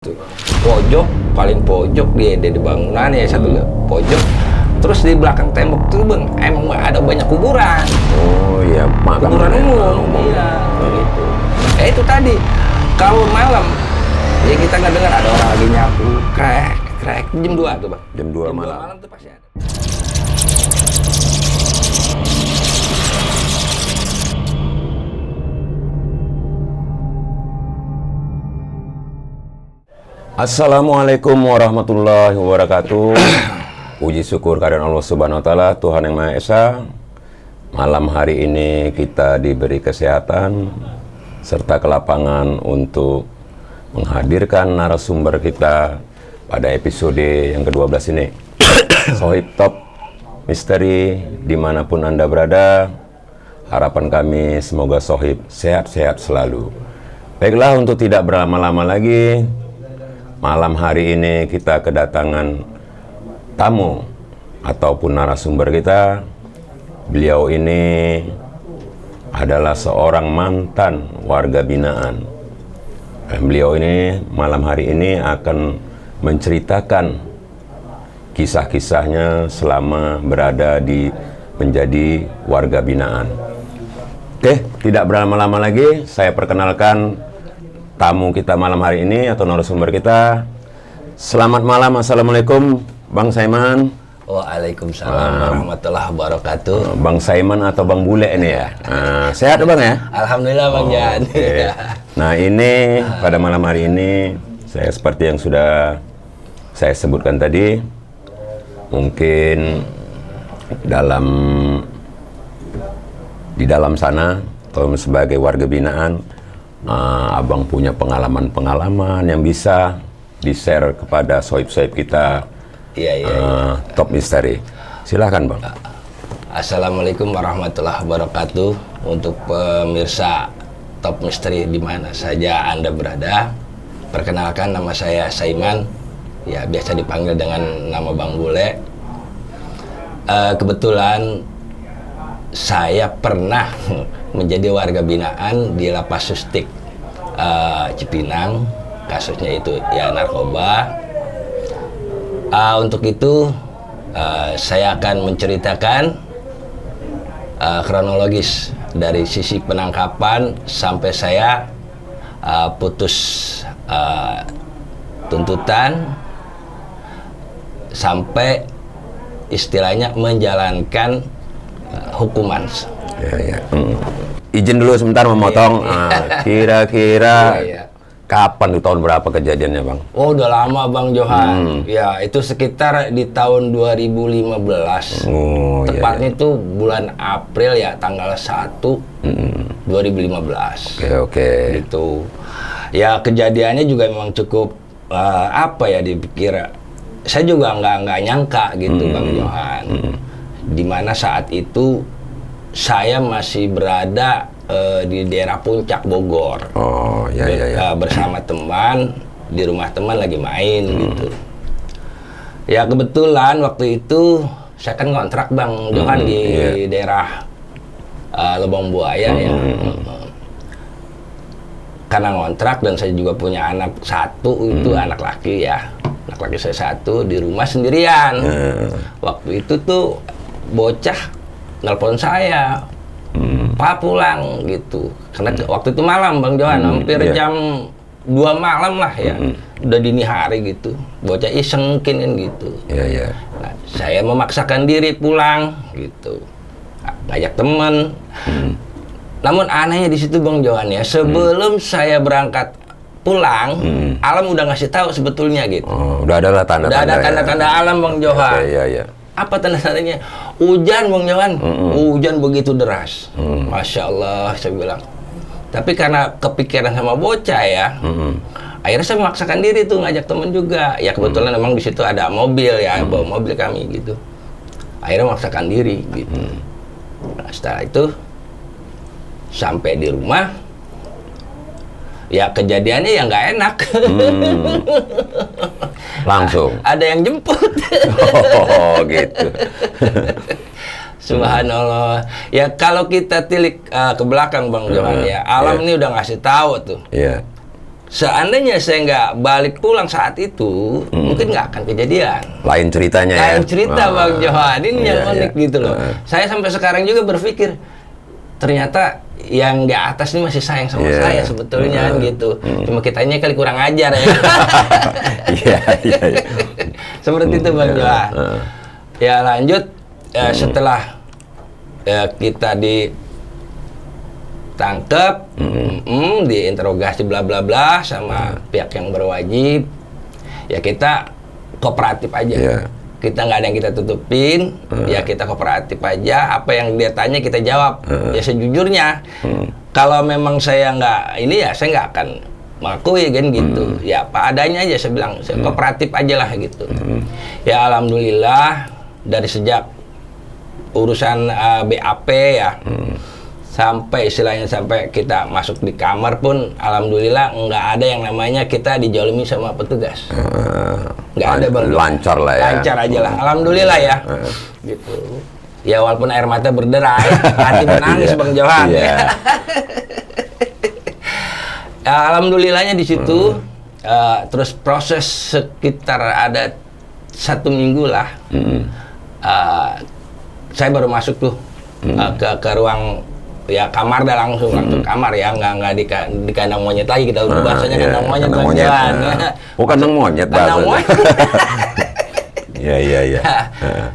Tuh, pojok, paling pojok dia di bangunan ya satu pojok. Terus di belakang tembok tuh bang, emang ada banyak kuburan. Oh iya, Kuburan umum. Iya, gitu. Itu tadi, kalau malam, ya kita nggak dengar ada orang lagi nyapu, krek, jam 2 tuh bang. Jam 2 malam. malam tuh pasti ada. Assalamualaikum warahmatullahi wabarakatuh. Puji syukur kehadirat Allah Subhanahu wa taala, Tuhan yang Maha Esa. Malam hari ini kita diberi kesehatan serta kelapangan untuk menghadirkan narasumber kita pada episode yang ke-12 ini. Sohib Top Misteri dimanapun Anda berada, harapan kami semoga Sohib sehat-sehat selalu. Baiklah, untuk tidak berlama-lama lagi, malam hari ini kita kedatangan tamu ataupun narasumber kita. Beliau ini adalah seorang mantan warga binaan. Dan beliau ini malam hari ini akan menceritakan kisah-kisahnya selama berada di menjadi warga binaan. Oke, tidak berlama-lama lagi, saya perkenalkan tamu kita malam hari ini atau narasumber kita. Selamat malam, assalamualaikum Bang Saiman. Waalaikumsalam warahmatullahi wabarakatuh. Bang Saiman atau Bang Bule ini ya. Sehat Bang ya? Alhamdulillah Bang Jan. Okay. Nah ini pada malam hari ini saya seperti yang sudah saya sebutkan tadi, mungkin di dalam sana atau sebagai warga binaan, Abang punya pengalaman-pengalaman yang bisa di-share kepada sohib-sohib kita. Iya. Top Misteri. Silahkan Bang. Assalamualaikum warahmatullahi wabarakatuh. Untuk pemirsa Top Misteri di mana saja Anda berada, perkenalkan nama saya Saiman. Ya, biasa dipanggil dengan nama Bang Bule. Kebetulan saya pernah menjadi warga binaan di Lapas Sustik Cipinang. Kasusnya itu ya narkoba. Untuk itu saya akan menceritakan kronologis dari sisi penangkapan sampai saya putus tuntutan sampai istilahnya menjalankan hukuman. Ya. Izin dulu sebentar memotong. Kira-kira kapan di tahun berapa kejadiannya Bang? Oh, udah lama Bang Johan. Ya, itu sekitar di tahun 2015. Oh, tepatnya itu bulan April ya, tanggal 1 2015. Oke. Gitu. Ya, kejadiannya juga memang cukup dipikir. Saya juga nggak nyangka gitu Bang Johan. Dimana saat itu saya masih berada di daerah Puncak Bogor. Oh, ya. Bersama teman, di rumah teman lagi main gitu. Ya kebetulan waktu itu saya kan ngontrak Bang Johan di daerah Lubang Buaya ya. Karena ngontrak dan saya juga punya anak satu, itu anak laki ya. Anak laki saya satu di rumah sendirian. Waktu itu tuh bocah nelpon saya, Pak pulang gitu. Karena waktu itu malam Bang Johan, hampir jam 2 malam lah ya. Udah dini hari gitu. Bocah iseng mungkin kan gitu. Iya. Nah, saya memaksakan diri pulang gitu. Ngajak teman. Namun anehnya di situ Bang Johan ya, sebelum saya berangkat pulang, alam udah ngasih tahu sebetulnya gitu. Oh, udah ada tanda-tanda. Udah ada tanda-tanda alam Bang Johan. Iya. Apa tanda-tandanya? Hujan Bang Johan. Hujan begitu deras. Masya Allah, saya bilang. Tapi karena kepikiran sama bocah ya, akhirnya saya memaksakan diri tuh ngajak temen juga. Ya kebetulan memang di situ ada mobil ya, bawa mobil kami gitu. Akhirnya memaksakan diri gitu. Nah, setelah itu sampai di rumah, ya kejadiannya ya nggak enak. Langsung. Ada yang jemput. Oh, gitu. Subhanallah. Ya kalau kita tilik ke belakang Bang Johan ya, alam ini udah ngasih tahu tuh. Iya. seandainya saya nggak balik pulang saat itu, mungkin nggak akan kejadian. Lain ceritanya ya. Lain cerita Bang Johan, ini yang unik gitu loh. Saya sampai sekarang juga berpikir, ternyata yang di atas ini masih sayang sama saya sebetulnya gitu. Cuma kitanya kali kurang ajar ya. Iya. Seperti itu Bang Johan. Ya lanjut, setelah kita ditangkap, diinterogasi bla bla bla sama pihak yang berwajib, ya kita kooperatif aja. Kita nggak ada yang kita tutupin, ya kita kooperatif aja. Apa yang dia tanya kita jawab, ya sejujurnya. Kalau memang saya nggak ini ya saya nggak akan mengakui kan gitu. Ya apa adanya aja saya bilang, saya kooperatif aja lah gitu. Ya alhamdulillah dari sejak urusan BAP ya, sampai istilahnya sampai kita masuk di kamar pun alhamdulillah nggak ada yang namanya kita dijolimi sama petugas. Nggak ada Bang. Lancar lah ya. Lancar aja lah. Alhamdulillah ya. Gitu. Ya walaupun air mata berderai, hati menangis Bang Johan. Ya, alhamdulillahnya di situ. Terus proses sekitar ada 1 minggu lah. Saya baru masuk tuh ke ruang ya kamar dah langsung kamar ya, nggak di kandang monyet lagi, kita udah bahasanya kandang monyet. Oh kandang monyet bahasanya. Iya.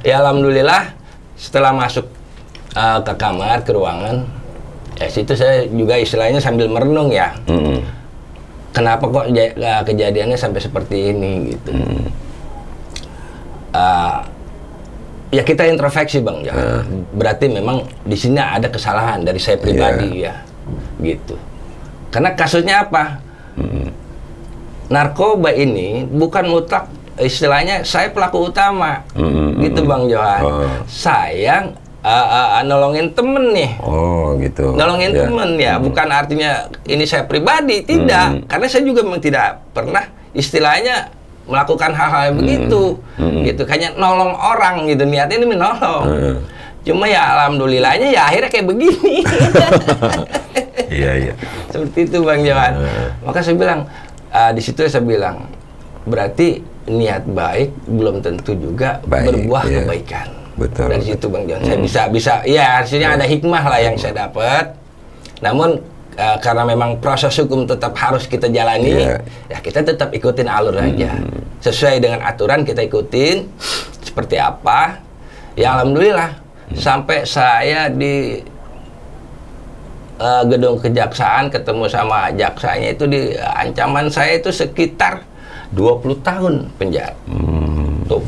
Ya alhamdulillah setelah masuk ke kamar, ke ruangan, ya situ saya juga istilahnya sambil merenung ya. Kenapa kok kejadiannya sampai seperti ini gitu. Ya kita introspeksi Bang, berarti memang di sini ada kesalahan dari saya pribadi ya, gitu. Karena kasusnya apa? Narkoba ini bukan mutlak istilahnya saya pelaku utama, gitu Bang Johan. Saya nolongin temen nih. Oh gitu. Nolongin temen ya, bukan artinya ini saya pribadi, tidak. Karena saya juga memang tidak pernah istilahnya melakukan hal-hal yang begitu, gitu. Hanya nolong orang gitu, niatnya ini menolong. Cuma ya alhamdulillahnya ya akhirnya kayak begini. Iya. Seperti itu Bang Johan. Maka saya bilang, di situ saya bilang, berarti niat baik belum tentu juga berbuah kebaikan. Betul. Dari situ Bang Johan, saya bisa, ya hasilnya ada hikmah lah yang saya dapat. Namun karena memang proses hukum tetap harus kita jalani, ya kita tetap ikutin alur aja. Sesuai dengan aturan kita ikutin, seperti apa. Ya alhamdulillah, sampai saya di gedung kejaksaan ketemu sama jaksanya itu, di ancaman saya itu sekitar 20 tahun penjara. Tuh,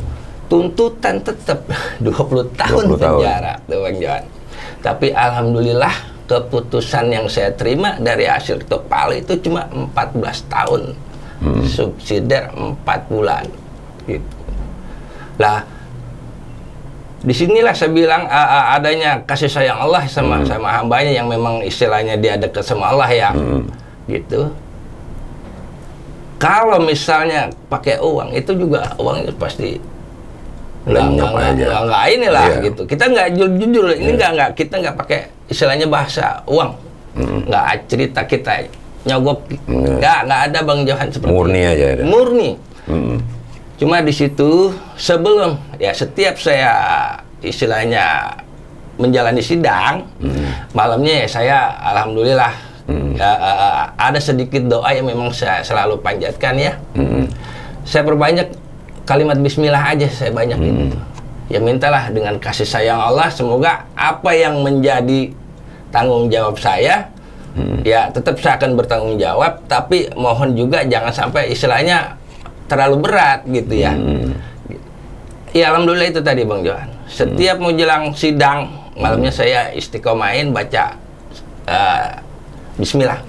tuntutan tetap 20 tahun penjara tuh Bang Johan. Tapi alhamdulillah keputusan yang saya terima dari hasil ketok palu itu cuma 14 tahun, subsidiar 4 bulan, gitu. Lah, disinilah saya bilang adanya kasih sayang Allah sama hambanya yang memang istilahnya dia dekat sama Allah ya, gitu. Kalau misalnya pakai uang itu juga uang itu pasti nggak inilah gitu. Kita nggak jujur, ini nggak kita nggak pakai istilahnya bahasa uang, nggak cerita kita nyogok, nggak ada Bang Johan seperti murni itu. Aja. Murni. Cuma di situ sebelum ya setiap saya istilahnya menjalani sidang, malamnya ya saya alhamdulillah ada sedikit doa yang memang saya selalu panjatkan ya. Saya perbanyak kalimat bismillah aja, saya banyak itu. Ya mintalah dengan kasih sayang Allah, semoga apa yang menjadi tanggung jawab saya, ya tetap saya akan bertanggung jawab, tapi mohon juga jangan sampai istilahnya terlalu berat gitu ya. Ya alhamdulillah itu tadi Bang Johan. Setiap mau jelang sidang, malamnya saya istiqomahin baca bismillah.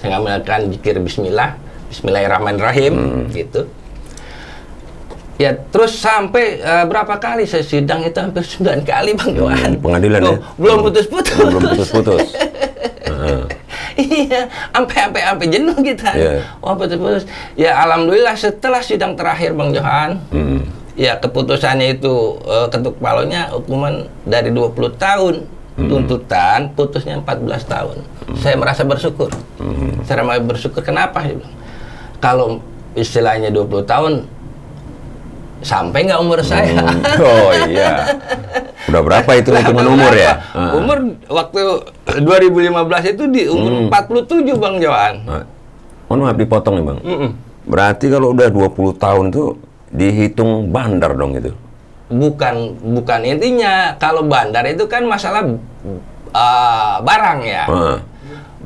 Saya ngamalkan zikir bismillah, bismillahirrahmanirrahim, gitu. Ya terus sampai berapa kali saya sidang itu, hampir 9 kali Bang Johan. Pengadilan ya? Belum putus-putus. Belum putus-putus. Iya, sampai jenuh kita. Wah putus-putus. Ya alhamdulillah setelah sidang terakhir Bang Johan, ya keputusannya itu ketuk palunya hukuman dari 20 tahun. Tuntutan putusnya 14 tahun. Saya merasa bersyukur. Saya merasa bersyukur, kenapa? kalau istilahnya 20 tahun sampai nggak umur saya. Oh iya. Udah berapa itu hitungan umur ya? Umur waktu 2015 itu di umur 47 Bang Johan. Mohon maaf dipotong nih Bang. Berarti kalau udah 20 tahun tuh dihitung bandar dong itu? Bukan intinya. Kalau bandar itu kan masalah barang ya.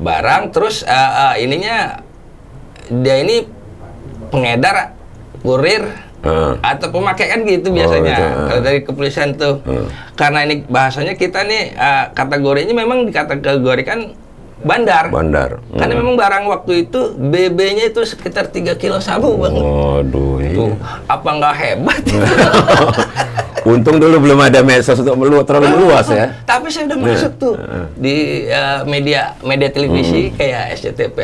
Barang terus ininya dia ini pengedar, kurir, atau pemakai kan gitu biasanya. Kalau dari kepolisian tuh. Karena ini bahasanya kita nih kategorinya memang dikategorikan bandar. Karena memang barang waktu itu BB-nya itu sekitar 3 kilo sabu Bang. Waduh, Tuh, apa nggak hebat? Untung dulu belum ada medsos untuk terlalu meluas ya. Tapi saya udah masuk tuh di media televisi kayak SCTV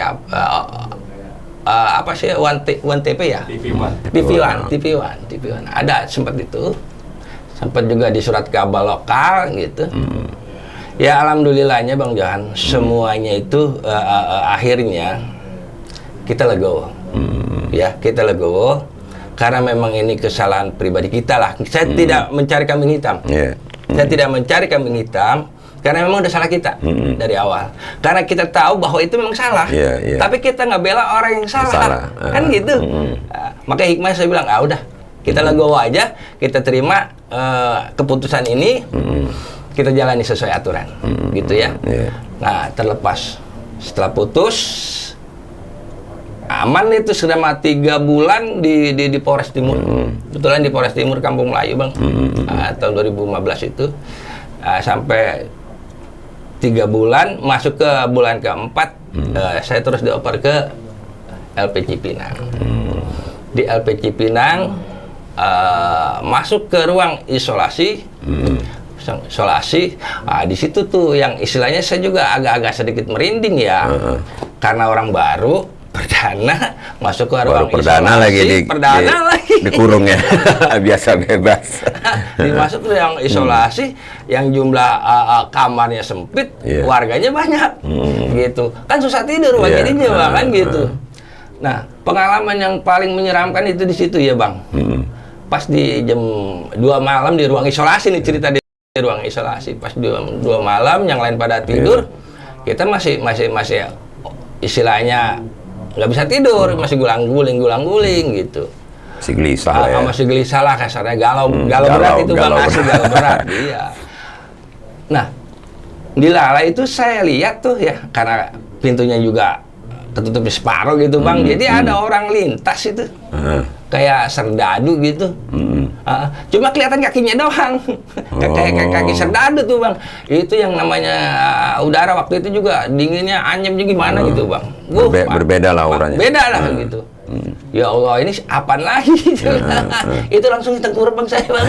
apa sih One TV ya? TV One. Ada sempat itu. Sempat juga di surat kabar lokal gitu. Ya alhamdulillahnya Bang Johan, semuanya itu akhirnya kita legowo. Ya, kita legowo karena memang ini kesalahan pribadi kita lah. Saya tidak mencari kambing hitam. Saya tidak mencari kambing hitam karena memang udah salah kita dari awal. Karena kita tahu bahwa itu memang salah. Tapi kita nggak bela orang yang salah. Kan gitu. Maka hikmah saya bilang, udah kita legowo aja, kita terima keputusan ini. Kita jalani sesuai aturan, gitu ya. Nah, terlepas setelah putus, aman itu selama 3 bulan di Polres Timur. Kebetulan di Polres Timur Kampung Melayu Bang, tahun 2015 itu sampai 3 bulan, masuk ke bulan keempat, saya terus dioper ke LP Cipinang. Di LP Cipinang masuk ke ruang isolasi. Di situ tuh yang istilahnya saya juga agak-agak sedikit merinding ya, karena orang baru perdana masuk ke ruang isolasi, perdana lagi dikurung ya. Biasa bebas. Dimasuk ke ruang isolasi yang jumlah kamarnya sempit, warganya banyak, gitu kan susah tidur jadinya Bang, kan gitu. Nah, pengalaman yang paling menyeramkan itu di situ ya Bang. Pas di jam 2 malam di ruang isolasi nih, cerita di ruang isolasi. Pas 2 malam yang lain pada tidur, kita masih istilahnya nggak bisa tidur, masih gulang-guling gitu. Masih gelisah lah ya. Masih gelisah lah kasarnya, galau berat itu Bang, asli galau berat. Iya. Nah, di Lala itu saya lihat tuh ya, karena pintunya juga ketutup separuh gitu Bang. Jadi ada orang lintas itu. Kayak serdadu gitu. Cuma kelihatan kakinya doang. Kayak kaki serdadu tuh Bang. Itu yang namanya udara waktu itu juga dinginnya, anyepnya gimana gitu Bang. Berbeda lah auranya. Beda lah gitu. Ya Allah, ini apaan lagi? Itu langsung tengkurap Bang saya Bang.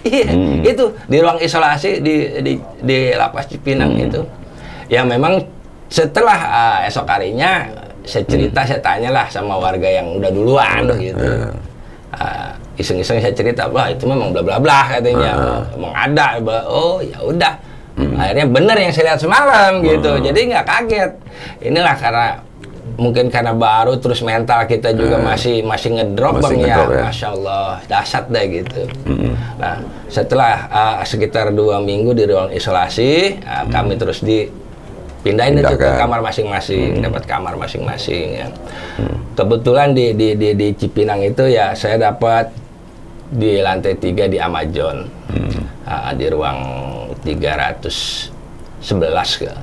Iya, itu di ruang isolasi di Lapas Cipinang itu. Ya memang setelah esok harinya saya cerita, saya tanyalah sama warga yang udah duluan gitu. Iseng-iseng saya cerita, wah itu memang bla bla bla katanya, emang ada. Oh ya udah. Akhirnya bener yang saya lihat semalam gitu. Jadi nggak kaget. Inilah karena baru, terus mental kita juga masih ngedrop Bang ya. Masya Allah, dahsyat deh gitu. Nah, setelah sekitar 2 minggu di ruang isolasi, kami terus pindahin itu ke kamar masing-masing, dapat kamar masing-masing ya. Kebetulan di Cipinang itu ya saya dapat di lantai 3 di Amazon, di ruang 311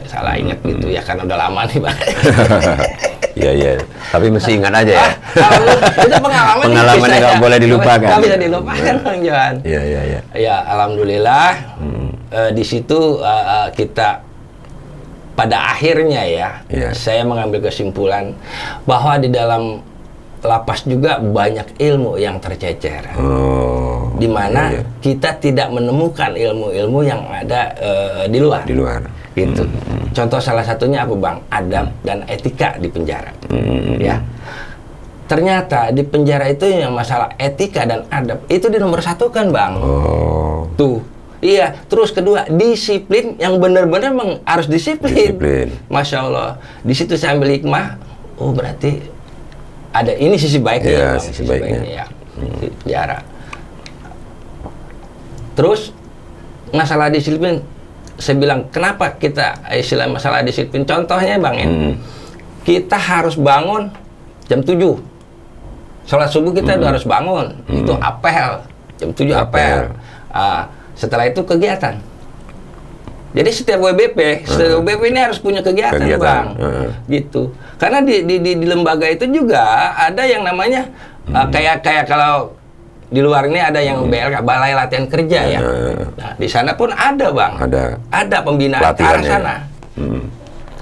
salah ingat gitu ya, karena udah lama nih Bang. Iya. Tapi mesti ingat aja ya. Itu pengalaman yang nggak boleh dilupakan. Nggak bisa dilupakan Bang Johan. Iya. Ya alhamdulillah di situ kita pada akhirnya saya mengambil kesimpulan bahwa di dalam lapas juga banyak ilmu yang tercecer, di mana kita tidak menemukan ilmu-ilmu yang ada di luar. Gitu. Contoh salah satunya apa Bang? Adab dan etika di penjara. Ya. Ternyata di penjara itu yang masalah etika dan adab itu di nomor 1 kan Bang. Tuh. Iya, terus kedua disiplin yang benar-benar memang harus disiplin. Masya Allah. Di situ saya ambil hikmah. Oh berarti ada ini sisi baiknya, ya, Bang. sisi baiknya. Ya. Penjara. Terus masalah disiplin, saya bilang kenapa kita istilah masalah disiplin? Contohnya Bang ya, kita harus bangun jam 7. Sholat subuh kita udah harus bangun. Itu apel. Jam 7 apel. Setelah itu kegiatan. Jadi setiap WBP ini harus punya kegiatan. Bang. Gitu. Karena di lembaga itu juga ada yang namanya kayak kalau di luar ini ada yang BLK, Balai Latihan Kerja ya. Nah, di sana pun ada Bang. Ada pembinaan ke arah sana.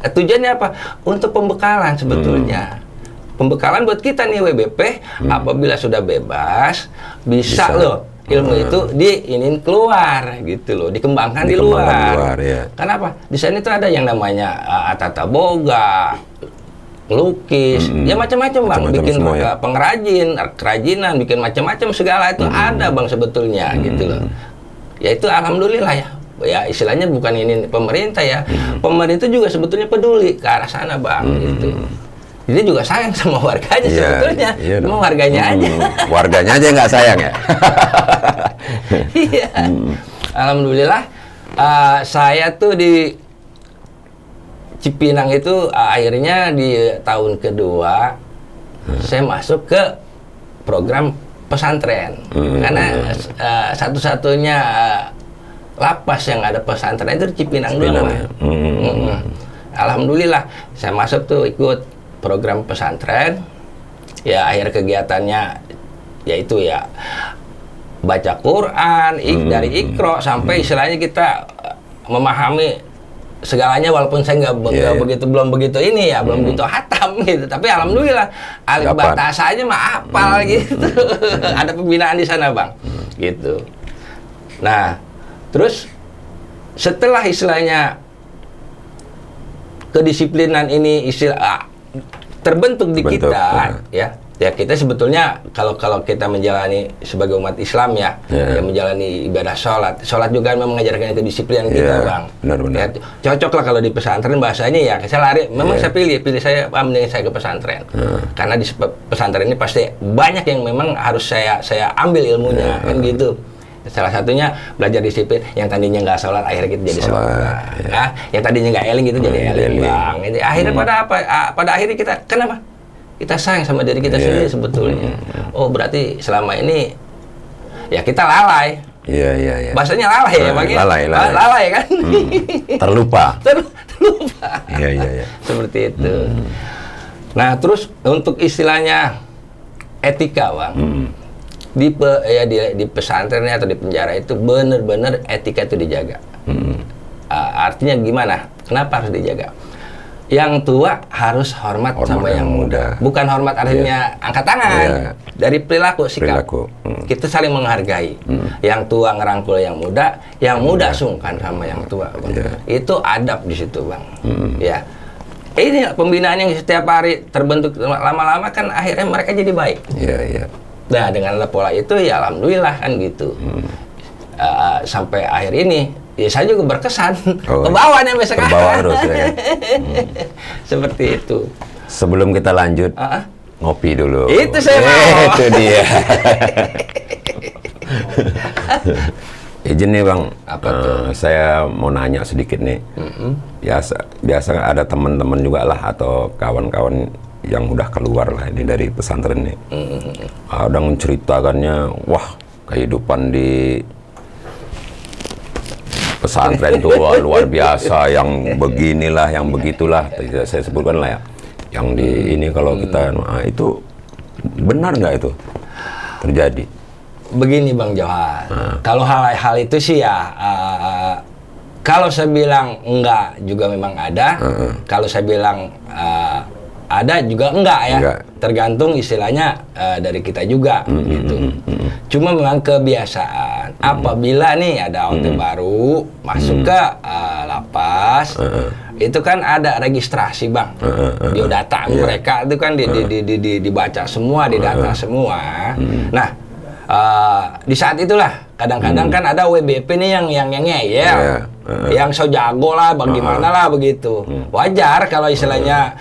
Tujuannya apa? Untuk pembekalan sebetulnya. Pembekalan buat kita nih WBP, apabila sudah bebas, bisa loh ilmu itu diinin keluar gitu loh, dikembangkan di luar. Ya. Kenapa? Di sana itu ada yang namanya tata boga, lukis, ya macam-macam Bang, bikin semua, pengrajin, kerajinan, bikin macam-macam segala itu ada Bang sebetulnya gitu loh. Ya itu alhamdulillah ya. Ya istilahnya bukan ini pemerintah ya. Pemerintah juga sebetulnya peduli ke arah sana Bang gitu. Jadi juga sayang sama warganya sebetulnya. Cuma warganya aja. Warganya aja nggak sayang ya. Iya. Alhamdulillah saya tuh di Cipinang itu akhirnya di tahun kedua saya masuk ke program pesantren. Karena satu-satunya lapas yang ada pesantren itu di Cipinang doang. Alhamdulillah saya masuk tuh ikut program pesantren. Ya akhir kegiatannya yaitu ya baca Quran, dari Iqra sampai istilahnya kita memahami segalanya, walaupun saya belum begitu ini ya, belum begitu hatam gitu. Tapi alhamdulillah alif batas aja mah hafal gitu. Ada pembinaan di sana Bang. Gitu. Nah, terus setelah istilahnya kedisiplinan ini terbentuk di kita ya kita sebetulnya kalau kita menjalani sebagai umat Islam ya menjalani ibadah sholat juga memang mengajarkan kedisiplinan kita Bang. Benar. Ya, cocok lah kalau di pesantren bahasanya ya saya lari memang saya pilih saya mending saya ke pesantren karena di pesantren ini pasti banyak yang memang harus saya ambil ilmunya kan gitu. Salah satunya belajar disiplin, yang tadinya nggak sholat akhirnya kita jadi sholat. Nah, yang tadinya nggak eling itu jadi eling Bang. Jadi akhirnya pada akhirnya kita kenapa? Kita sayang sama diri kita sendiri sebetulnya. Oh berarti selama ini ya kita lalai. Iya. Bahasanya lalai ya Bang. Lalai kan? Terlupa. Terlupa. Iya. Seperti itu. Nah terus untuk istilahnya etika Bang. Di pesantren atau di penjara itu benar-benar etika itu dijaga. Artinya gimana? Kenapa harus dijaga? Yang tua harus hormat sama yang muda. Bukan hormat artinya angkat tangan. Dari perilaku, sikap. Kita saling menghargai. Yang tua ngerangkul yang muda sungkan sama yang tua. Itu adab di situ Bang. Ya. Ini pembinaan yang setiap hari terbentuk lama-lama kan akhirnya mereka jadi baik. Iya. Nah dengan pola itu ya alhamdulillah kan gitu. Sampai akhir ini ya saya juga berkesan ke bawah nih sampai sekarang. Ke bawah terus ya. Seperti itu. Sebelum kita lanjut ngopi dulu. Itu saya mau. Itu dia. Izin nih Bang, saya mau nanya sedikit nih. Biasa ada teman-teman juga lah atau kawan-kawan yang udah keluar lah ini dari pesantren nih. Ada menceritakannya, wah kehidupan di pesantren itu luar biasa, yang beginilah, yang begitulah. Saya sebutkan lah ya. Yang di ini kalau kita, itu benar nggak itu terjadi? Begini Bang Johar, kalau hal-hal itu sih ya, kalau saya bilang enggak juga memang ada, kalau saya bilang ada juga enggak ya, tergantung istilahnya dari kita juga gitu. Cuma memang kebiasaan apabila nih ada OT baru masuk ke lapas, itu kan ada registrasi Bang, biodata mereka itu kan dibaca semua, didata semua. Nah di saat itulah kadang-kadang kan ada WBP nih yang ngeyel, yang so jago lah, bagaimana lah begitu. Wajar kalau istilahnya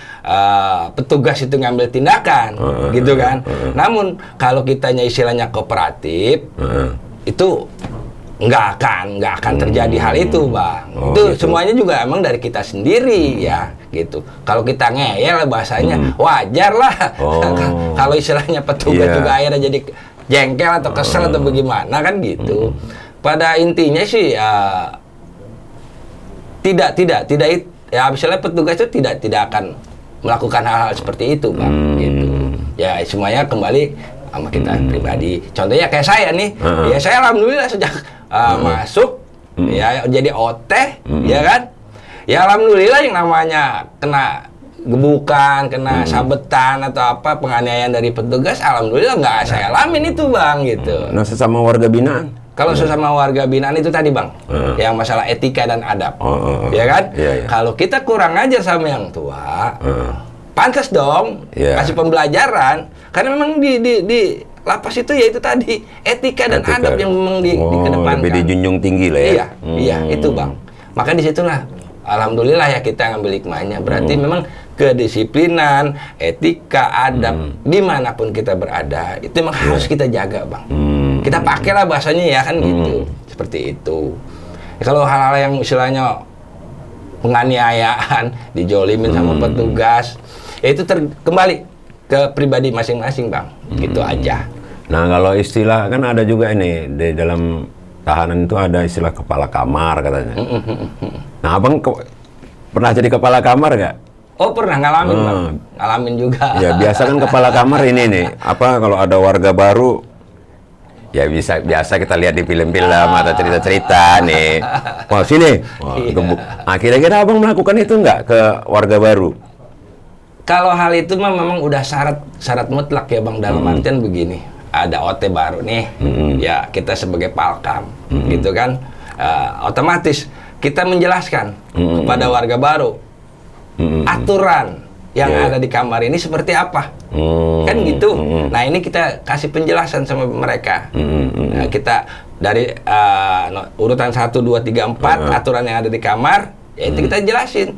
petugas itu ngambil tindakan, gitu kan. Namun kalau kitanya istilahnya kooperatif, itu nggak akan terjadi hal itu, Bang. Itu gitu. semuanya juga emang dari kita sendiri ya, gitu. Kalau kita ngeyel bahasanya wajar lah. Kalau istilahnya petugas juga akhirnya jadi jengkel atau kesel atau bagaimana kan gitu. Pada intinya sih tidak ya misalnya petugas itu tidak akan melakukan hal-hal seperti itu, Bang, gitu. Ya semuanya kembali sama kita pribadi. Contohnya kayak saya nih, ya saya alhamdulillah sejak masuk ya jadi OT, ya kan? Ya alhamdulillah yang namanya kena gebukan, kena sabetan atau apa penganiayaan dari petugas, alhamdulillah nggak saya alamin itu, Bang, gitu. Nah, sesama warga binaan. Kalau sesama warga binaan itu tadi, Bang, yang masalah etika dan adab, ya kan? Kalau kita kurang ajar sama yang tua, pantas dong kasih pembelajaran, karena memang di lapas itu ya itu tadi etika dan adab yang memang dikedepankan. Lebih dijunjung tinggi lah ya. Iya, itu, Bang. Maka disitulah alhamdulillah ya kita ngambil hikmahnya. Berarti memang kedisiplinan, etika, adab dimanapun kita berada itu memang harus kita jaga, Bang. Kita pakailah bahasanya ya kan gitu. Seperti itu. Ya, kalau hal-hal yang istilahnya penganiayaan, dijolimin sama petugas, ya itu kembali ke pribadi masing-masing, Bang. Gitu aja. Nah, kalau istilah kan ada juga ini di dalam tahanan itu ada istilah kepala kamar katanya. Nah, Abang pernah jadi kepala kamar nggak? Oh, pernah ngalamin, Bang. Ngalamin juga. Ya, biasa kan kepala kamar ini nih, apa kalau ada warga baru ya biasa kita lihat di film-film atau cerita-cerita nih. Wah, sini. Wah, nah, kira-kira Abang melakukan itu nggak ke warga baru? Kalau hal itu memang udah syarat mutlak ya, Bang, dalam artian begini. Ada OT baru nih, ya kita sebagai palkam, gitu kan, otomatis kita menjelaskan kepada warga baru aturan yang ada di kamar ini seperti apa, kan gitu. Nah ini kita kasih penjelasan sama mereka. Nah, kita dari urutan 1, 2, 3, 4 aturan yang ada di kamar, ya itu kita jelasin.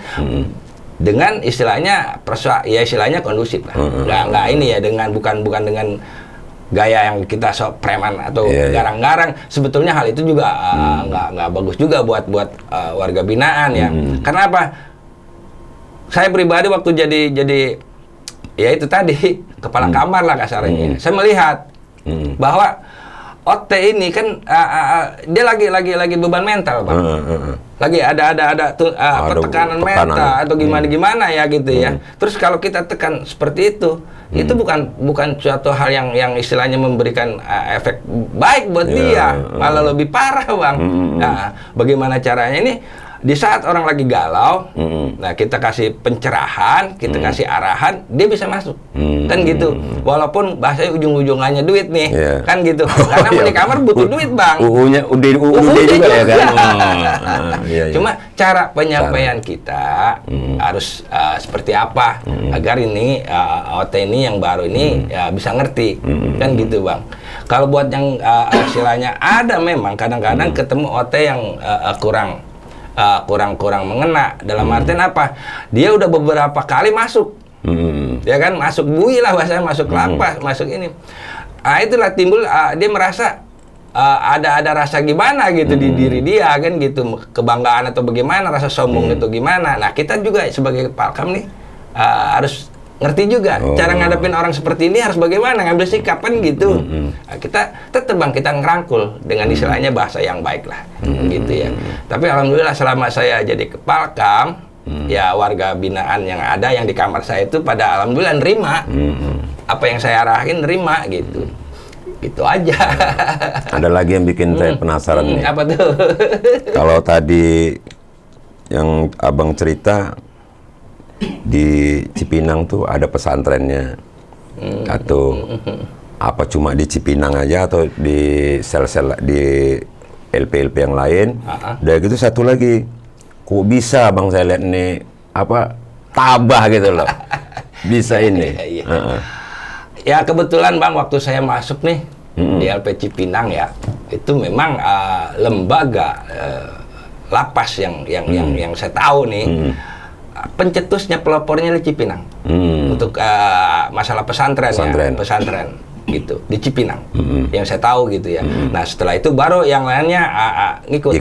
Dengan istilahnya ya istilahnya kondusif lah, nggak ini ya bukan dengan gaya yang kita sok preman atau garang-garang. Sebetulnya hal itu juga nggak bagus juga buat warga binaan ya. Karena apa? Saya pribadi waktu jadi ya itu tadi kepala kamar lah kasarnya. Saya melihat bahwa OT ini kan dia lagi beban mental, Bang. Lagi ada tekanan mental atau gimana ya gitu ya. Terus kalau kita tekan seperti itu bukan suatu hal yang istilahnya memberikan efek baik buat dia, malah lebih parah, Bang. Nah, bagaimana caranya ini? Di saat orang lagi galau, nah kita kasih pencerahan, kita kasih arahan, dia bisa masuk, kan gitu. Walaupun bahasanya ujung-ujungannya duit nih, kan gitu. Karena di kamar butuh duit, Bang. UU-nya juga ya kan. Cuma cara penyampaian kita harus seperti apa agar ini OT ini yang baru ini bisa ngerti, kan gitu, Bang. Kalau buat yang istilahnya ada memang kadang-kadang ketemu OT yang kurang mengena dalam artian apa? Dia udah beberapa kali masuk, ya kan, masuk bui lah bahasanya, masuk lapas, masuk ini. Itulah timbul dia merasa ada rasa gimana gitu di diri dia kan gitu, kebanggaan atau bagaimana, rasa sombong itu gimana. Nah kita juga sebagai palkam nih harus ngerti juga cara ngadepin orang seperti ini harus bagaimana, ngambil sikap kan gitu. Nah, kita tetap, Bang, kita ngerangkul dengan istilahnya bahasa yang baik lah, gitu ya. Tapi alhamdulillah selama saya jadi kepalkam, ya warga binaan yang ada yang di kamar saya itu pada alhamdulillah nerima apa yang saya arahin, nerima gitu. Gitu aja. Ada lagi yang bikin saya penasaran nih. Apa tuh? Kalau tadi yang Abang cerita di Cipinang tuh ada pesantrennya, atau apa cuma di Cipinang aja atau di sel-sel di LP-LP yang lain. Udah gitu satu lagi, kok bisa Bang saya lihat nih apa tabah gitu loh, bisa ini. Ya kebetulan, Bang, waktu saya masuk nih di LP Cipinang ya, itu memang lembaga lapas yang saya tahu nih. Pencetusnya, pelopornya di Cipinang. Untuk masalah pesantren gitu di Cipinang. Yang saya tahu gitu ya. Nah, setelah itu baru yang lainnya ikut.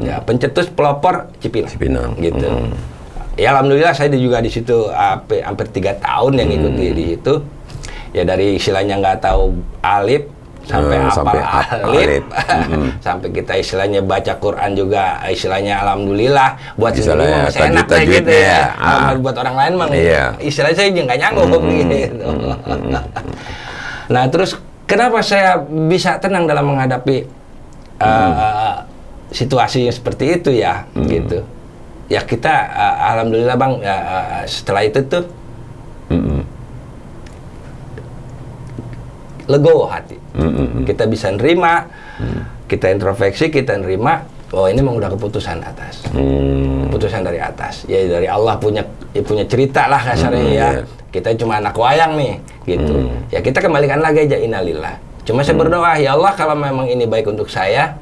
Ya, pencetus pelopor Cipinang. Gitu. Ya, alhamdulillah saya juga di situ hampir 3 tahun yang ikuti di situ. Ya, dari istilahnya nggak tahu alif sampai alif. Sampai kita istilahnya baca Quran juga istilahnya alhamdulillah buat sendiri masih enak kayak gitu ya. Buat orang lain mah istilahnya saya juga nggak nyanggup gitu. Nah, terus kenapa saya bisa tenang dalam menghadapi situasi yang seperti itu ya gitu. Ya kita alhamdulillah Bang setelah itu tuh legowo hati. Kita bisa nerima, kita introspeksi, kita nerima, oh ini memang udah keputusan atas. Keputusan dari atas. Ya dari Allah punya cerita lah kasarnya ya. Kita cuma anak wayang nih, gitu. Ya kita kembalikan lagi aja innalillah. Cuma saya berdoa, ya Allah kalau memang ini baik untuk saya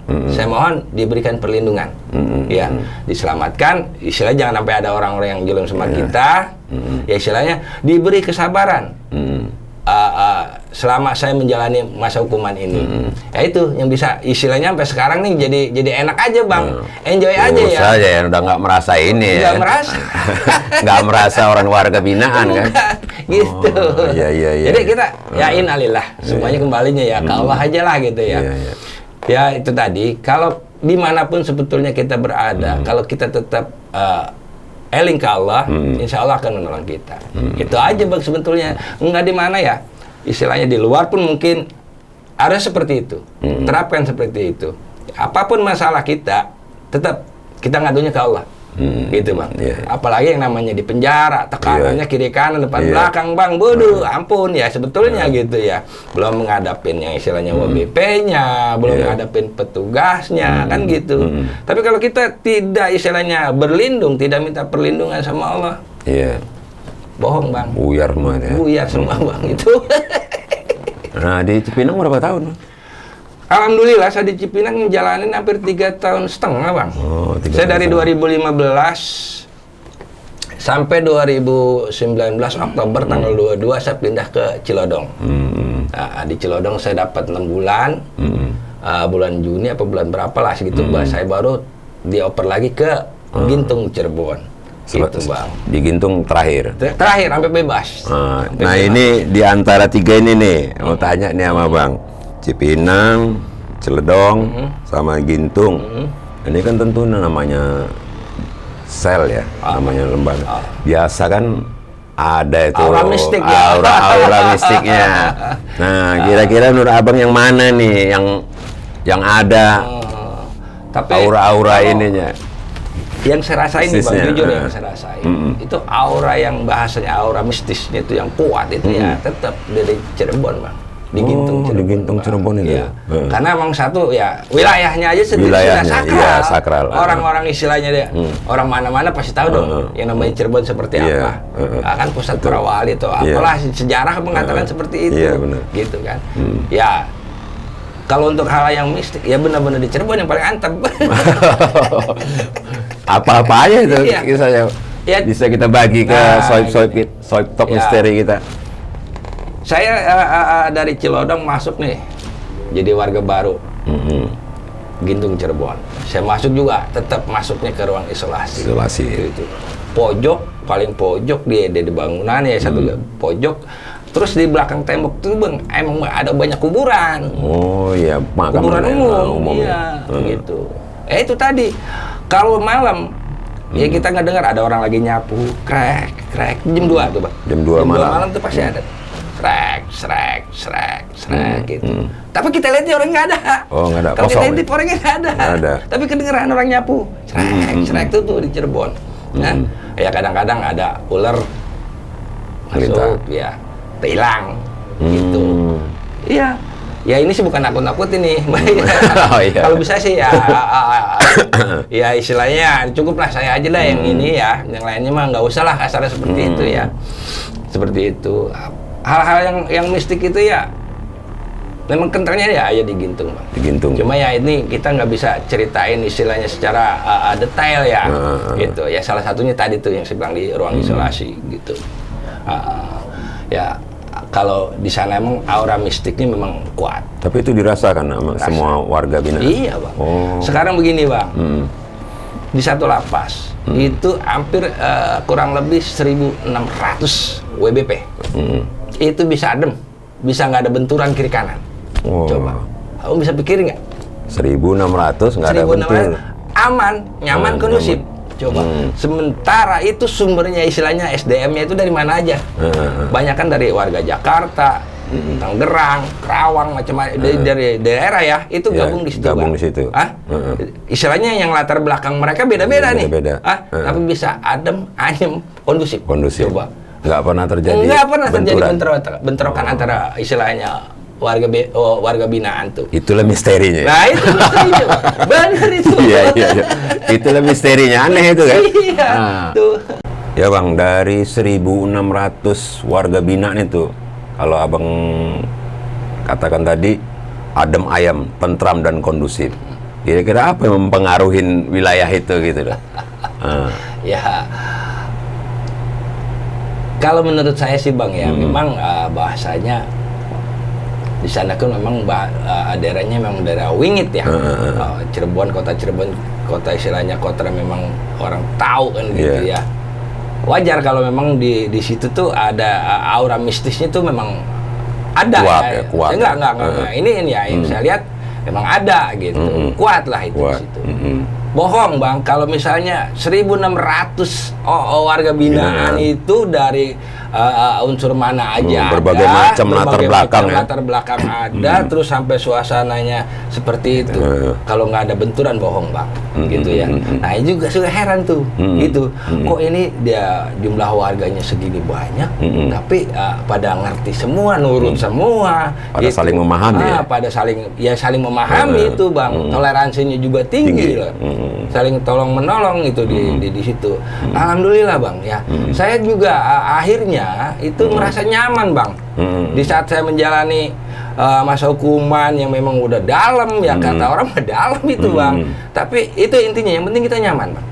mohon diberikan perlindungan. Ya, diselamatkan, istilahnya jangan sampai ada orang-orang yang jualan sama kita. Ya istilahnya diberi kesabaran. Selama saya menjalani masa hukuman ini, ya itu yang bisa istilahnya sampai sekarang nih jadi enak aja Bang, enjoy aja ya. Saja ya, udah nggak merasa ini ya. Nggak merasa, nggak merasa orang warga binaan kan? Gitu. Iya. Jadi kita ya innalillah, semuanya kembalinya ya ke Allah aja lah gitu ya. Ya itu tadi, kalau dimanapun sebetulnya kita berada, kalau kita tetap eling ke Allah, insya Allah akan menolong kita. Itu aja Bang sebetulnya. Enggak di mana ya, istilahnya di luar pun mungkin ada seperti itu. Terapkan seperti itu. Apapun masalah kita, tetap kita ngadunya ke Allah. Gitu Bang. Apalagi yang namanya di penjara, tekanannya kiri kanan depan belakang Bang, bodoh, ampun ya sebetulnya gitu ya. Belum menghadapin yang istilahnya WBP-nya, belum menghadapin petugasnya kan gitu. Tapi kalau kita tidak istilahnya berlindung, tidak minta perlindungan sama Allah, bohong Bang. Buyar mah ya. Buyar semua Bang itu. Nah di Cipinang berapa tahun? Alhamdulillah saya di Cipinang ngejalanin hampir 3,5 tahun Bang. Saya dari 2015 sampai 2019 Oktober tanggal 22 saya pindah ke Cilodong. Nah, di Cilodong saya dapat 6 bulan. Bulan Juni apa bulan berapa lah segitu saya baru dioper lagi ke Gintung Cirebon. Gitu Bang. Di Gintung terakhir sampai bebas. Nah ini di antara 3 ini nih mau tanya nih sama Bang. Cipinang, Ciledong, sama Gintung. Ini kan tentu namanya sel ya, namanya lembaga. Biasa kan ada itu aura mistik ya. Aura mistiknya. Nah, kira-kira menurut Abang yang mana nih yang ada aura-aura ininya? Yang saya rasain nih Bang, jujur yang saya rasain itu aura yang bahasanya aura mistisnya itu yang kuat itu ya tetap dari Cirebon Bang. Di Gintung Cirebon itu. Ya. Karena emang satu ya wilayahnya aja sendiri sudah sakral. Iya, sakral. Orang-orang istilahnya dia, orang mana-mana pasti tahu dong yang namanya Cirebon seperti apa. Kan pusat para wali atau apalah sejarah mengatakan seperti itu. Iya, benar. Gitu kan. Ya kalau untuk hal yang mistik ya benar-benar di Cirebon yang paling antep. Apa-apa aja itu kisahnya. Bisa kita bagi ke soib top misteri kita. Saya dari Cilodong masuk nih, jadi warga baru, Gintung Cirebon. Saya masuk juga, tetap masuknya ke ruang isolasi. Gitu. Pojok, paling pojok di bangunan ya satu pojok. Terus di belakang tembok tuh Bang, emang ada banyak kuburan. Oh iya, kuburan umum. Iya, gitu. Itu tadi, kalau malam ya kita nggak dengar ada orang lagi nyapu, krek, jam 2 tuh Bang. Jam 2 malam tuh pasti ada. Srek gitu. Tapi kita lihatnya orang nggak ada. Oh nggak ada. Kalau kita lihat orangnya nggak ada. Tapi kedengeran orang nyapu. Srek tuh di Cirebon. Nah, ya kadang-kadang ada ular masuk, ya hilang, gitu. Iya. Ya ini sih bukan nakut-nakut ini. Kalau bisa sih ya, ya istilahnya cukuplah saya aja lah yang ini ya. Yang lainnya mah nggak usah lah kasarnya seperti itu ya. Seperti itu. Hal-hal yang mistik itu ya Memang kentalnya ya digintung bang. Digintung. Cuma ya ini kita nggak bisa ceritain istilahnya secara detail ya, gitu. Ya salah satunya tadi tuh yang saya bilang di ruang isolasi gitu. Ya kalau di sana emang aura mistiknya memang kuat. Tapi itu dirasakan sama semua warga binaan. Iya bang. Sekarang begini bang, di satu lapas itu hampir kurang lebih 1.600 WBP. Itu bisa adem, bisa nggak ada benturan kiri kanan. Coba, kamu bisa pikirin nggak? 1.600 nggak ada bentur. Aman, nyaman, kondusif. Coba. Sementara itu sumbernya istilahnya SDM-nya itu dari mana aja? Banyak kan dari warga Jakarta, Tangerang, Kerawang, macam-macam dari daerah ya. Itu gabung di situ. Gabung di situ. Istilahnya yang latar belakang mereka beda-beda nih. Tapi bisa adem, ayem, kondusif. Coba. Nggak pernah terjadi. Nggak pernah terjadi bentrokan antara istilahnya warga binaan tuh. Itulah misterinya. Nah itu misterinya, Pak. Benar itu. Iya. Itulah misterinya, aneh itu kan. Iya. Tuh. Ya bang, dari 1.600 warga binaan itu, kalau abang katakan tadi adem ayem, tentram dan kondusif. Kira-kira apa yang mempengaruhi wilayah itu gitu loh? Ya. Kalau menurut saya sih bang ya, memang bahasanya di sana kan memang daerahnya memang daerah wingit ya. Cirebon, kota istilahnya kota memang orang tahu kan gitu ya. Wajar kalau memang di situ tuh ada aura mistisnya tuh memang ada. Kuat. Enggak. Ini ya yang saya lihat memang ada gitu. Kuat lah itu di situ. Bohong bang, kalau misalnya 1.600 warga binaan itu dari unsur mana aja berbagai macam latar belakang ada, terus sampai suasananya seperti itu. Kalau nggak ada benturan, bohong bang, gitu ya. Nah ini juga suka heran tuh, gitu. Kok ini dia jumlah warganya segini banyak, tapi pada ngerti semua, nurut semua, pada gitu. Saling memahami. Pada saling memahami itu bang, toleransinya juga tinggi. Loh. Saling tolong menolong itu di situ. Alhamdulillah bang ya. Saya juga akhirnya itu merasa nyaman bang. Di saat saya menjalani masa hukuman yang memang udah dalam ya, kata orang mah dalam itu bang. Tapi itu intinya, yang penting kita nyaman bang.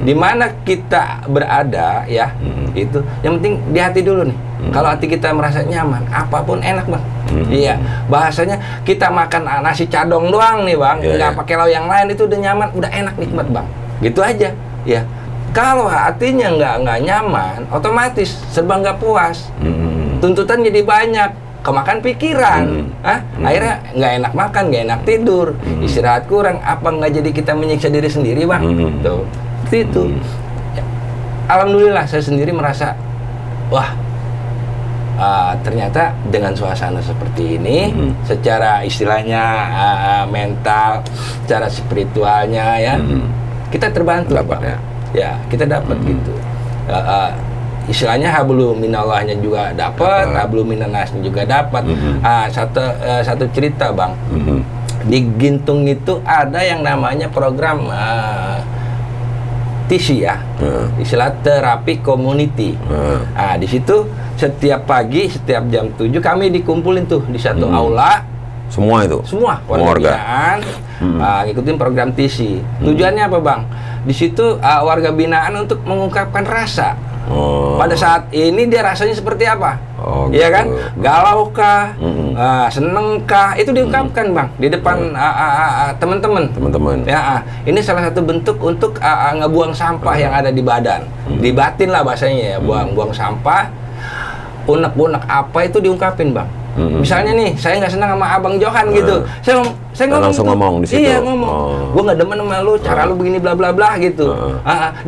Di mana kita berada ya, itu yang penting di hati dulu nih. Kalau hati kita merasa nyaman, apapun enak bang. Iya, bahasanya kita makan nasi cadong doang nih bang, nggak pakai lauk yang lain, itu udah nyaman, udah enak, nikmat bang. Gitu aja ya. Kalau hatinya nggak nyaman, otomatis serba nggak puas. Tuntutan jadi banyak, kemakan pikiran. Akhirnya nggak enak makan, nggak enak tidur, istirahat kurang. Apa nggak jadi kita menyiksa diri sendiri bang? Tuh, seperti itu. Ya. Alhamdulillah saya sendiri merasa, wah, ternyata dengan suasana seperti ini, secara istilahnya mental, secara spiritualnya ya, kita terbantu Pak. Ya, kita dapat gitu. Istilahnya hablum minallahnya juga dapat, hablum minannasnya juga dapat. Satu cerita bang, di Gintung itu ada yang namanya program TC ya, istilah terapi community. Di situ setiap pagi, setiap jam 7 kami dikumpulin tuh di satu aula. Semua itu? Semua warga binaan ngikutin program TC. Tujuannya apa bang? Di situ warga binaan untuk mengungkapkan rasa. Pada saat ini dia rasanya seperti apa? Iya kan? Galau kah? Seneng kah? Itu diungkapkan bang di depan teman-teman. Ya, ini salah satu bentuk untuk ngebuang sampah yang ada di badan, di batin lah bahasanya ya, buang sampah, unek-unek apa itu diungkapin bang. Misalnya nih, saya nggak senang sama Abang Johan gitu. Saya ngomong langsung ngomong di situ. Iya, ngomong. Gue nggak demen sama lu, cara lu begini bla bla bla gitu.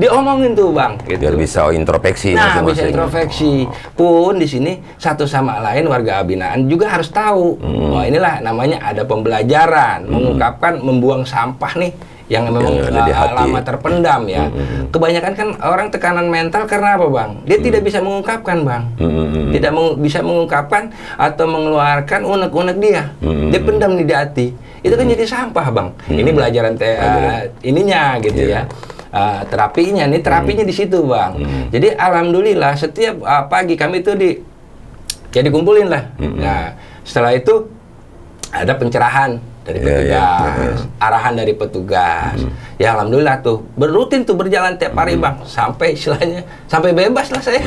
Diomongin tuh, Bang. Gitu. Biar bisa introspeksi masing-masing. Bisa introspeksi. Pun di sini satu sama lain warga binaan juga harus tahu. Inilah namanya ada pembelajaran, mengungkapkan, membuang sampah nih yang memang lama terpendam ya. Kebanyakan kan orang tekanan mental karena apa bang? Dia tidak bisa mengungkapkan bang, tidak bisa mengungkapkan atau mengeluarkan unek-unek dia. Dia pendam di hati. Itu kan jadi sampah bang. Ini belajaran ininya gitu ya. Terapinya di situ bang. Jadi alhamdulillah setiap pagi kami itu dikumpulin lah. Nah setelah itu ada pencerahan dari petugas, arahan dari petugas. Ya alhamdulillah tuh berutin tuh berjalan tiap hari Bang, sampai istilahnya sampai bebas lah saya.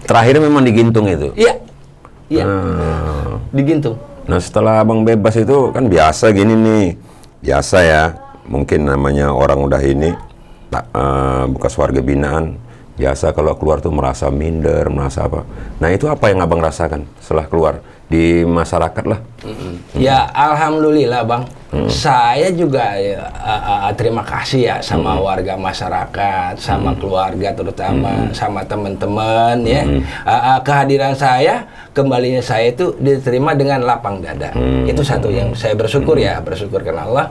Terakhir memang digintung itu. Iya, iya, digintung. Nah setelah abang bebas itu kan biasa gini nih, biasa ya. Mungkin namanya orang udah ini bekas warga binaan. Biasa kalau keluar tuh merasa minder, merasa apa. Nah itu apa yang abang rasakan setelah keluar di masyarakat lah? Ya alhamdulillah Bang, saya juga terima kasih ya sama warga masyarakat, sama keluarga terutama, sama teman-teman ya. Kehadiran saya, kembalinya saya itu diterima dengan lapang dada. Itu satu yang saya bersyukur ya, bersyukur karena Allah.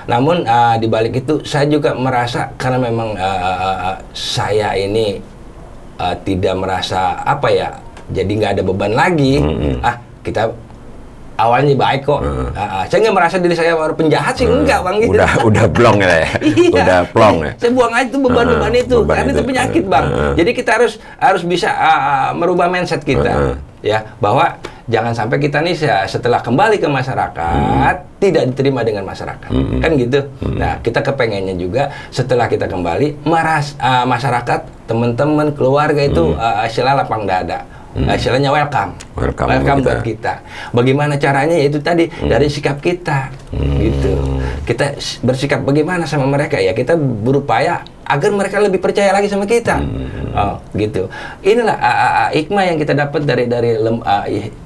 Namun di balik itu saya juga merasa karena memang saya ini tidak merasa apa ya, jadi nggak ada beban lagi. Kita awalnya baik kok. Saya nggak merasa diri saya penjahat sih, enggak Bang. Gitu. Udah plong ya. Udah plong ya. Saya buang aja tuh beban-beban itu, karena itu penyakit Bang. Jadi kita harus bisa merubah mindset kita, ya bahwa jangan sampai kita nih setelah kembali ke masyarakat tidak diterima dengan masyarakat, kan gitu. Nah kita kepengennya juga setelah kita kembali masyarakat, teman-teman, keluarga itu istilahnya lapang dada. Istilahnya welcome buat kita. Bagaimana caranya? Yaitu tadi dari sikap kita, gitu. Kita bersikap bagaimana sama mereka ya? Kita berupaya agar mereka lebih percaya lagi sama kita. Gitu. Inilah hikmah yang kita dapat dari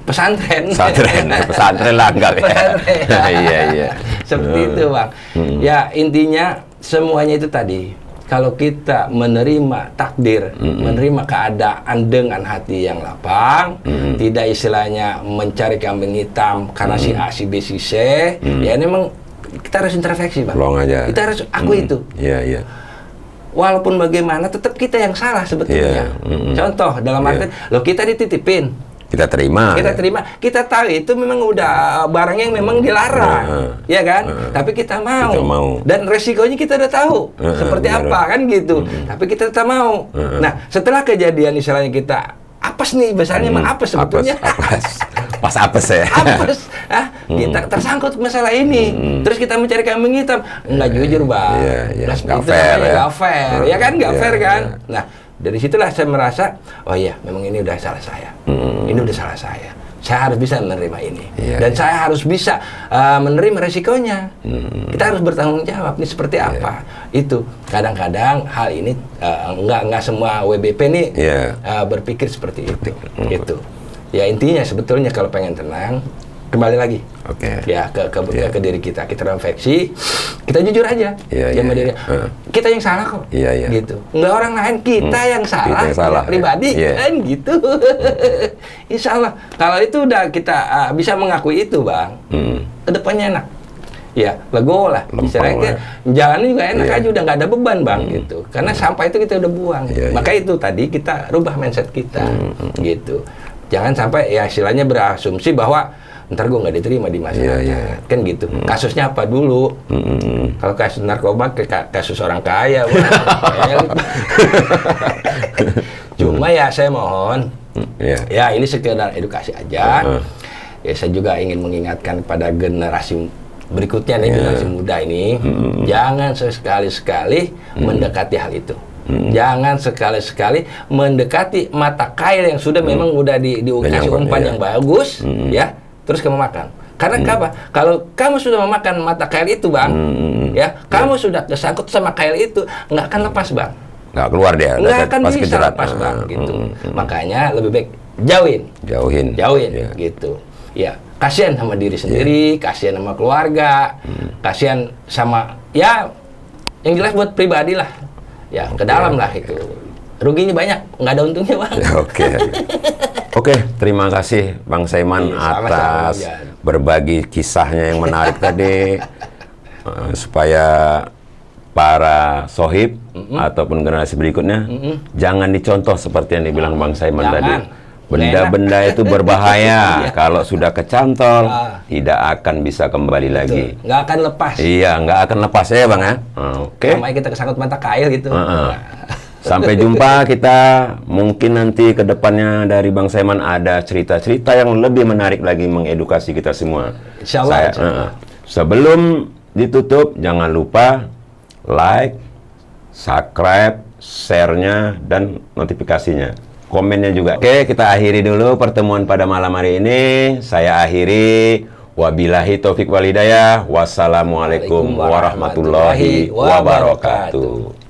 pesantren. Pesantren lah enggak ya? Iya. Seperti itu Bang. Ya intinya semuanya itu tadi. Kalau kita menerima takdir, menerima keadaan dengan hati yang lapang, tidak istilahnya mencari kambing hitam karena si A, si B, si C, ya memang kita harus introspeksi Bang. Aja. Kita harus akui itu. Iya. Walaupun bagaimana, tetap kita yang salah sebetulnya. Contoh dalam arti, kita dititipin. Kita terima. Kita tahu itu memang udah barang yang memang dilarang, ya kan? Tapi kita mau. Dan resikonya kita udah tahu seperti apa kan gitu. Tapi kita tetap mau. Nah, setelah kejadian istilahnya kita apes nih, besarnya emang apes sebetulnya. Pas apes ya. Apes. Kita tersangkut masalah ini. Terus kita mencari kambing hitam. Nggak jujur Bang. Nggak fair ya. Nggak fair. Ya kan? Nggak fair kan? Nah, dari situlah saya merasa, oh iya, memang ini udah salah saya. Ini udah salah saya. Saya harus bisa menerima ini. Dan saya harus bisa menerima resikonya. Kita harus bertanggung jawab nih seperti apa. Itu kadang-kadang hal ini nggak semua WBP nih berpikir seperti itu. Gitu. Ya intinya sebetulnya kalau pengen tenang, kembali lagi. Ya ke diri kita refleksi, kita jujur aja. Diri. Kita yang salah kok. Gitu. Enggak orang lain, kita yang salah. Pribadi kan gitu. Insya Allah kalau itu udah kita bisa mengakui itu Bang, kedepannya enak. Ya legowo lah. Istilahnya jalannya juga enak aja, udah nggak ada beban Bang gitu. Karena sampah itu kita udah buang. Maka itu tadi kita rubah mindset kita gitu. Jangan sampai ya istilahnya berasumsi bahwa ntar gue nggak diterima di masyarakat, kan gitu. Kasusnya apa dulu? Kalau kasus narkoba kasus orang kaya, cuma ya saya mohon, ya ini sekedar edukasi aja. Ya saya juga ingin mengingatkan pada generasi berikutnya nih, generasi muda ini, jangan sekali-sekali mendekati hal itu. Jangan sekali-sekali mendekati mata kail yang sudah memang udah dikasih umpan yang bagus, ya. Terus kamu makan. Karena apa? Kalau kamu sudah memakan mata kail itu Bang, ya, kamu sudah kesangkut sama kail itu, nggak akan lepas Bang. Nggak keluar dia. Nggak akan bisa lepas Bang, gitu. Makanya lebih baik jauhin, gitu. Ya, kasihan sama diri sendiri, kasihan sama keluarga, kasihan sama ya, yang jelas buat pribadi lah. Ya, ke dalam lah itu. Ruginya banyak, nggak ada untungnya Bang. Oke, terima kasih Bang Saiman atas berbagi kisahnya yang menarik tadi, supaya para sohib ataupun generasi berikutnya jangan dicontoh seperti yang dibilang Bang Saiman tadi. Benda-benda itu berbahaya. Kalau sudah kecantol, tidak akan bisa kembali lagi. Nggak akan lepas. Iya, nggak akan lepas ya Bang ya. Oke. Sampai kita kesangkut mata kail gitu. Sampai jumpa kita. Mungkin nanti ke depannya dari Bang Saiman ada cerita-cerita yang lebih menarik lagi mengedukasi kita semua. Insyaallah. Sebelum ditutup, jangan lupa like, subscribe, share-nya, dan notifikasinya. Komennya juga. Oke, kita akhiri dulu pertemuan pada malam hari ini. Saya akhiri. Wabillahi taufik walhidayah. Wassalamualaikum warahmatullahi wabarakatuh.